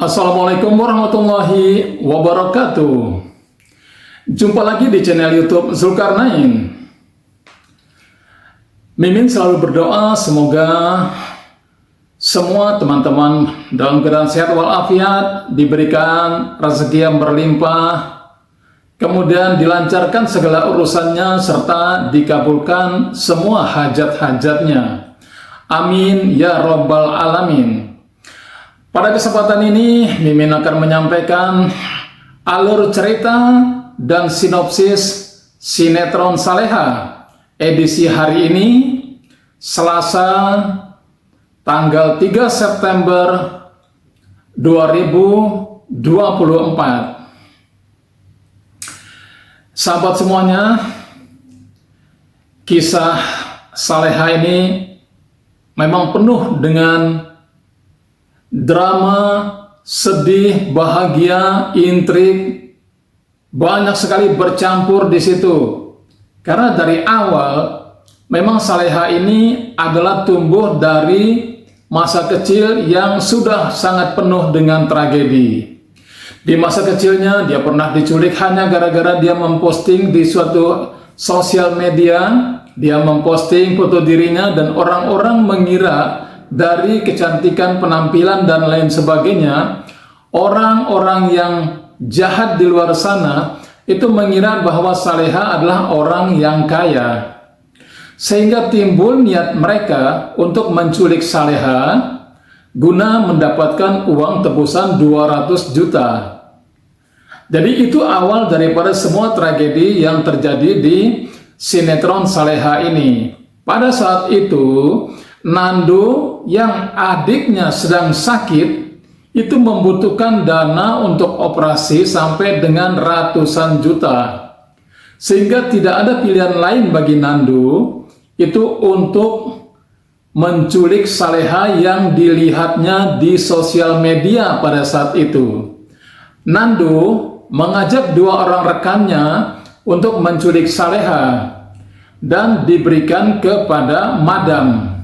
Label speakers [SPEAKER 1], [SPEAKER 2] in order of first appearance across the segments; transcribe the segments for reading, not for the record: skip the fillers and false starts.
[SPEAKER 1] Assalamualaikum warahmatullahi wabarakatuh. Jumpa lagi di channel YouTube Zulkarnain. Mimin selalu berdoa semoga semua teman-teman dalam keadaan sehat walafiat, diberikan rezeki yang berlimpah, kemudian dilancarkan segala urusannya serta dikabulkan semua hajat-hajatnya. Amin ya rabbal alamin. Pada kesempatan ini, Mimin akan menyampaikan alur cerita dan sinopsis sinetron Saleha edisi hari ini, Selasa, tanggal 3 September 2024. Sahabat semuanya, kisah Saleha ini memang penuh dengan drama, sedih, bahagia, intrik, banyak sekali bercampur di situ. Karena dari awal memang Saleha ini adalah tumbuh dari masa kecil yang sudah sangat penuh dengan tragedi. Di masa kecilnya dia pernah diculik hanya gara-gara dia memposting di suatu sosial media, dia memposting foto dirinya dan orang-orang mengira dari kecantikan penampilan dan lain sebagainya, orang-orang yang jahat di luar sana itu mengira bahwa Saleha adalah orang yang kaya. Sehingga timbul niat mereka untuk menculik Saleha guna mendapatkan uang tebusan 200 juta. Jadi itu awal daripada semua tragedi yang terjadi di sinetron Saleha ini. Pada saat itu, Nando yang adiknya sedang sakit itu membutuhkan dana untuk operasi sampai dengan ratusan juta. Sehingga tidak ada pilihan lain bagi Nando itu untuk menculik Saleha yang dilihatnya di sosial media pada saat itu. Nando mengajak dua orang rekannya untuk menculik Saleha dan diberikan kepada Madam.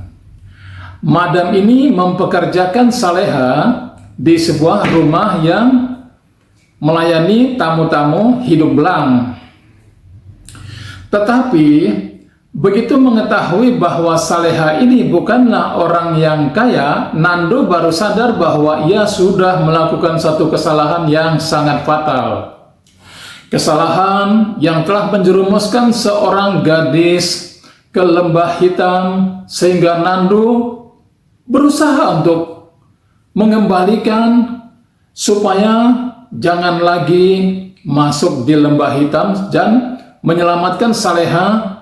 [SPEAKER 1] Madam ini mempekerjakan Saleha di sebuah rumah yang melayani tamu-tamu hidup belang. Tetapi begitu mengetahui bahwa Saleha ini bukanlah orang yang kaya, Nando baru sadar bahwa ia sudah melakukan satu kesalahan yang sangat fatal. Kesalahan yang telah menjerumuskan seorang gadis ke lembah hitam sehingga Nando berusaha untuk mengembalikan supaya jangan lagi masuk di lembah hitam dan menyelamatkan Saleha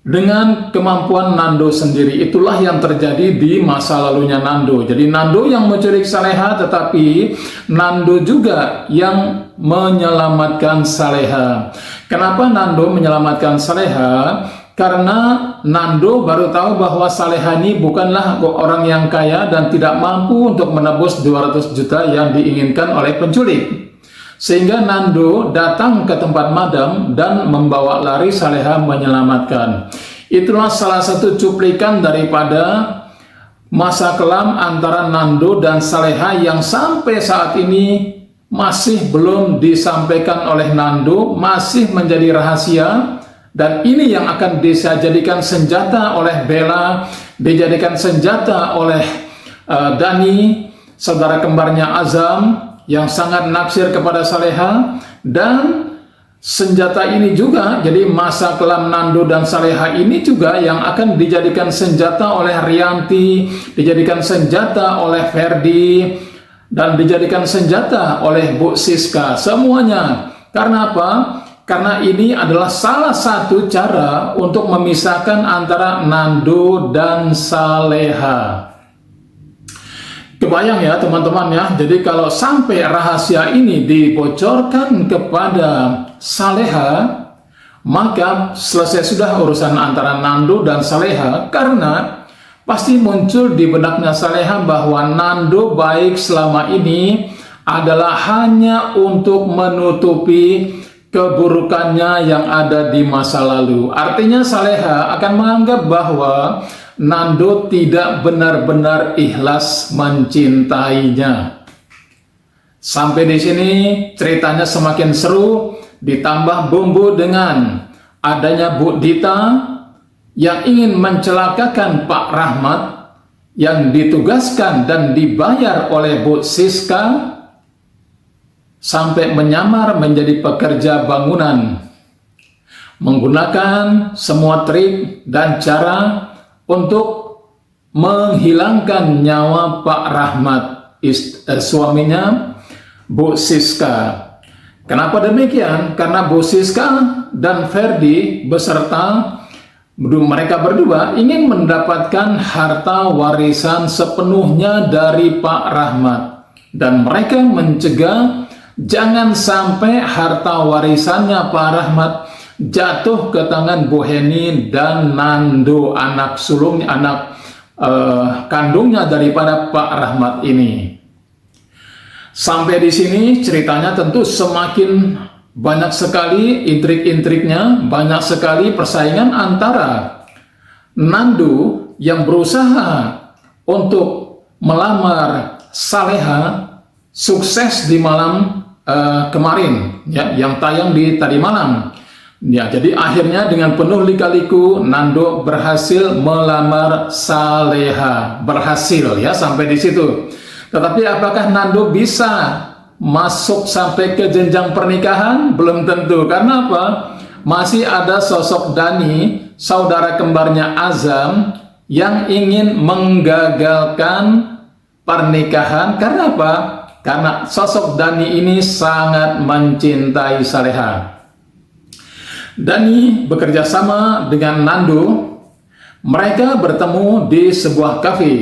[SPEAKER 1] dengan kemampuan Nando sendiri. Itulah yang terjadi di masa lalunya Nando. Jadi Nando yang menculik Saleha, tetapi Nando juga yang menyelamatkan Saleha. Kenapa Nando menyelamatkan Saleha? Karena Nando baru tahu bahwa Saleha ini bukanlah orang yang kaya dan tidak mampu untuk menebus 200 juta yang diinginkan oleh penculik. Sehingga Nando datang ke tempat Madam dan membawa lari Saleha menyelamatkan. Itulah salah satu cuplikan daripada masa kelam antara Nando dan Saleha yang sampai saat ini masih belum disampaikan oleh Nando, masih menjadi rahasia. Dan ini yang akan dijadikan senjata oleh Bella, dijadikan senjata oleh Dani, saudara kembarnya Azam, yang sangat naksir kepada Saleha. Dan senjata ini juga, jadi masa kelam Nando dan Saleha ini juga yang akan dijadikan senjata oleh Rianti, dijadikan senjata oleh Ferdi, dan dijadikan senjata oleh Bu Siska. Semuanya. Karena apa? Karena ini adalah salah satu cara untuk memisahkan antara Nando dan Saleha. Kebayang ya teman-teman ya, jadi kalau sampai rahasia ini dibocorkan kepada Saleha, maka selesai sudah urusan antara Nando dan Saleha. Karena pasti muncul di benaknya Saleha bahwa Nando baik selama ini adalah hanya untuk menutupi keburukannya yang ada di masa lalu. Artinya Saleha akan menganggap bahwa Nando tidak benar-benar ikhlas mencintainya. Sampai di sini ceritanya semakin seru, ditambah bumbu dengan adanya Bu Dita yang ingin mencelakakan Pak Rahmat yang ditugaskan dan dibayar oleh Bu Siska sampai menyamar menjadi pekerja bangunan, menggunakan semua trik dan cara untuk menghilangkan nyawa Pak Rahmat, suaminya Bu Siska. Kenapa demikian? Karena Bu Siska dan Ferdi beserta mereka berdua ingin mendapatkan harta warisan sepenuhnya dari Pak Rahmat, dan mereka mencegah jangan sampai harta warisannya Pak Rahmat jatuh ke tangan Bu Heni dan Nando, anak sulungnya, anak kandungnya daripada Pak Rahmat ini. Sampai di sini ceritanya tentu semakin banyak sekali intrik-intriknya, banyak sekali persaingan antara Nando yang berusaha untuk melamar Saleha, sukses di malam kemarin, ya, yang tayang di tadi malam. Ya, jadi akhirnya dengan penuh lika-liku Nando berhasil melamar Saleha, berhasil ya sampai di situ. Tetapi apakah Nando bisa masuk sampai ke jenjang pernikahan? Belum tentu. Karena apa? Masih ada sosok Dani, saudara kembarnya Azam, yang ingin menggagalkan pernikahan. Karena apa? Karena sosok Dani ini sangat mencintai Saleha. Dani bekerja sama dengan Nando. Mereka bertemu di sebuah kafe.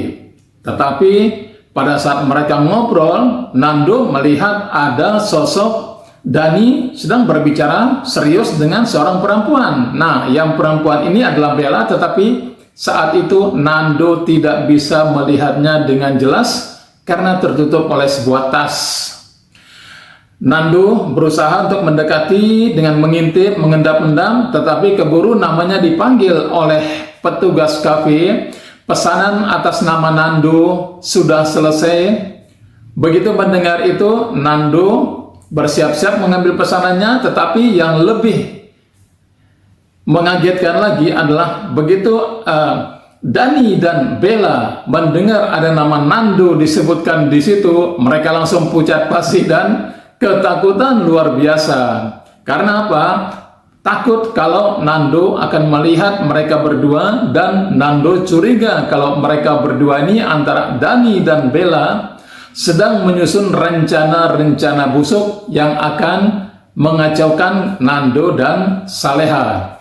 [SPEAKER 1] Tetapi pada saat mereka ngobrol, Nando melihat ada sosok Dani sedang berbicara serius dengan seorang perempuan. Nah, yang perempuan ini adalah Bella, tetapi saat itu Nando tidak bisa melihatnya dengan jelas karena tertutup oleh sebuah tas. Nando berusaha untuk mendekati dengan mengintip, mengendap-endap, tetapi keburu namanya dipanggil oleh petugas kafe. Pesanan atas nama Nando sudah selesai. Begitu mendengar itu, Nando bersiap-siap mengambil pesanannya, tetapi yang lebih mengagetkan lagi adalah begitu Dani dan Bella mendengar ada nama Nando disebutkan di situ, mereka langsung pucat pasi dan ketakutan luar biasa. Karena apa? Takut kalau Nando akan melihat mereka berdua, dan Nando curiga kalau mereka berdua ini antara Dani dan Bella sedang menyusun rencana-rencana busuk yang akan mengacaukan Nando dan Saleha.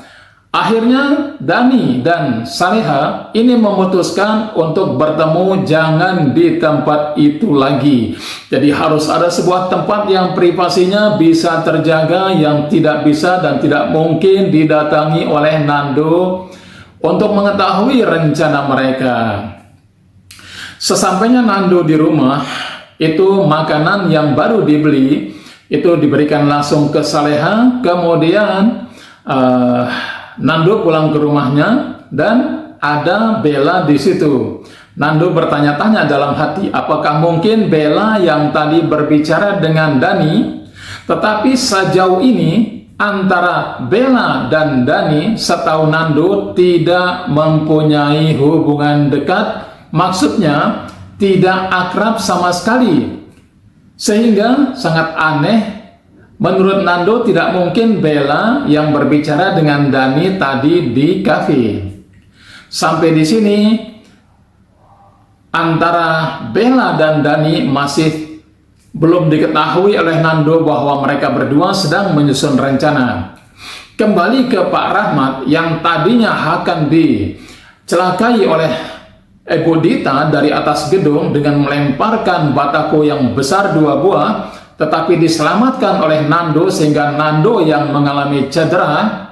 [SPEAKER 1] Akhirnya Dani dan Saleha ini memutuskan untuk bertemu jangan di tempat itu lagi. Jadi harus ada sebuah tempat yang privasinya bisa terjaga, yang tidak bisa dan tidak mungkin didatangi oleh Nando untuk mengetahui rencana mereka. Sesampainya Nando di rumah, itu makanan yang baru dibeli itu diberikan langsung ke Saleha. Kemudian Nando pulang ke rumahnya dan ada Bella di situ. Nando bertanya-tanya dalam hati, apakah mungkin Bella yang tadi berbicara dengan Dani? Tetapi sejauh ini antara Bella dan Dani setahu Nando tidak mempunyai hubungan dekat, maksudnya tidak akrab sama sekali. Sehingga sangat aneh. Menurut Nando tidak mungkin Bella yang berbicara dengan Dani tadi di kafe. Sampai di sini antara Bella dan Dani masih belum diketahui oleh Nando bahwa mereka berdua sedang menyusun rencana. Kembali ke Pak Rahmat yang tadinya akan dicelakai oleh Bu Dita dari atas gedung dengan melemparkan batako yang besar 2 buah, tetapi diselamatkan oleh Nando sehingga Nando yang mengalami cedera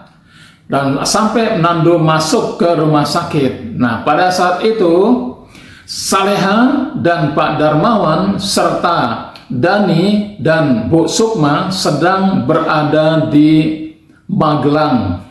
[SPEAKER 1] dan sampai Nando masuk ke rumah sakit. Nah, pada saat itu Saleha dan Pak Darmawan serta Dani dan Bu Sukma sedang berada di Magelang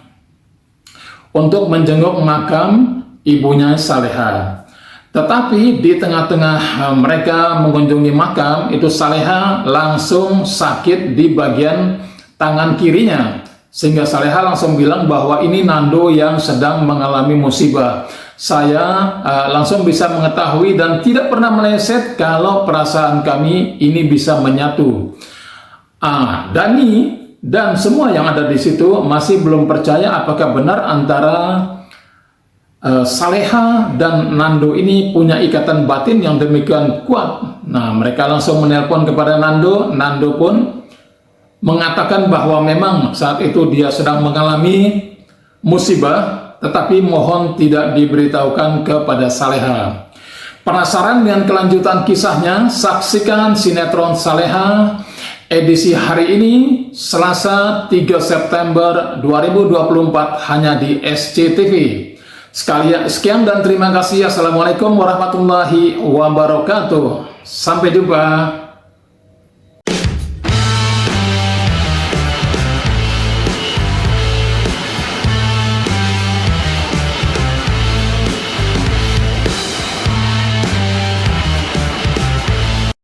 [SPEAKER 1] untuk menjenguk makam ibunya Saleha. Tetapi di tengah-tengah mereka mengunjungi makam, itu Saleha langsung sakit di bagian tangan kirinya. Sehingga Saleha langsung bilang bahwa ini Nando yang sedang mengalami musibah. Saya langsung bisa mengetahui dan tidak pernah meleset kalau perasaan kami ini bisa menyatu. Dani dan semua yang ada di situ masih belum percaya apakah benar antara Saleha dan Nando ini punya ikatan batin yang demikian kuat. Nah, mereka langsung menelpon kepada Nando. Nando pun mengatakan bahwa memang saat itu dia sedang mengalami musibah, tetapi mohon tidak diberitahukan kepada Saleha. Penasaran dengan kelanjutan kisahnya? Saksikan sinetron Saleha edisi hari ini, Selasa 3 September 2024 hanya di SCTV. Sekian dan terima kasih. Assalamualaikum warahmatullahi wabarakatuh. Sampai jumpa.